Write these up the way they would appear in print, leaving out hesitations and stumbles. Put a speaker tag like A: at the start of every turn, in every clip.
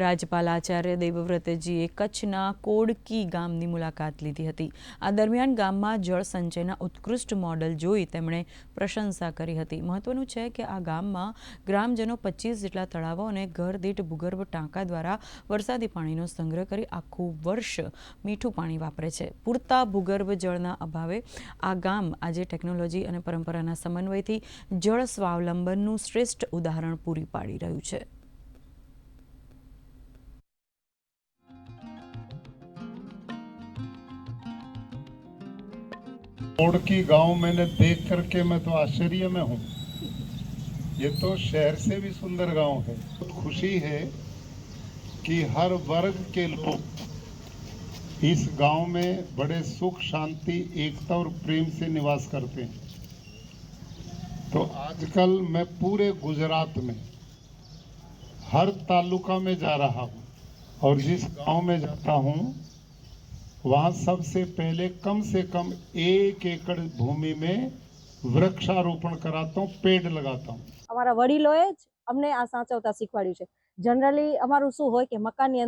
A: રાજ્યપાલ આચાર્ય દેવવ્રતજીએ કચ્છના કોડકી ગામની મુલાકાત લીધી હતી। આ દરમિયાન ગામમાં જળ સંચયના ઉત્કૃષ્ટ મોડલ જોઈ તેમણે પ્રશંસા કરી હતી। મહત્વનું છે કે આ ગામમાં ગ્રામજનો 25 જેટલા તળાવો અને ઘર દીઠ ભૂગર્ભ ટાંકા દ્વારા વરસાદી પાણીનો સંગ્રહ કરી આખું વર્ષ મીઠું પાણી વાપરે છે। પૂરતા ભૂગર્ભ જળના અભાવે આ ગામ આજે ટેકનોલોજી અને પરંપરાના સમન્વયથી જળ સ્વાવલંબનનું શ્રેષ્ઠ ઉદાહરણ પૂરી પાડી રહ્યું છે।
B: कोडकी गांव मैंने देख करके मैं तो आश्चर्य में हूँ। ये तो शहर से भी सुंदर गांव है। बहुत खुशी है कि हर वर्ग के लोग इस गांव में बड़े सुख शांति एकता और प्रेम से निवास करते हैं। तो आजकल मैं पूरे गुजरात में हर तालुका में जा रहा हूँ और जिस गांव में जाता हूँ वहाँ सबसे पहले कम से कम 1 एकड़ भूमि में वृक्षारोपण कराता हूँ, पेड़ लगाता हूँ।
C: અમારા વડીલોએ જ અમને આ સાચવતા શીખવાડ્યું છે। જનરલી અમારું શું હોય કે મકાનની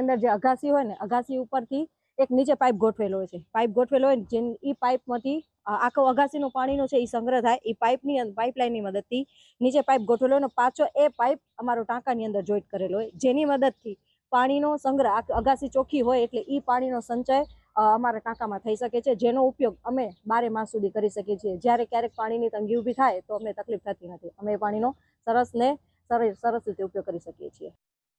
C: અંદર જે અગાસી હોય ને, અગાસી ઉપરથી એક નીચે પાઇપ ગોઠવેલો હોય છે। પાઇપ ગોઠવેલો હોય ને જે એ પાઇપમાંથી આખો અગાસીનું પાણીનો છે એ સંગ્રહ થાય। એ પાઇપલાઇનની મદદથી નીચે પાઇપ ગોઠવેલો હોય ને પાછો એ પાઇપ અમારો ટાંકાની અંદર જોઈન્ટ કરેલો હોય, જેની મદદથી પાણીનો સંગ્રહ અગાસી ચોખ્ખી હોય એટલે એ પાણીનો સંચય અમારા ટાંકામાં થઈ શકે છે, જેનો ઉપયોગ અમે 12 માસ સુધી કરી શકીએ છીએ। જ્યારે ક્યારેક પાણીની તંગી ઊભી થાય તો અમને તકલીફ થતી નથી, અમે એ પાણીનો સરસ રીતે ઉપયોગ કરી શકીએ છીએ।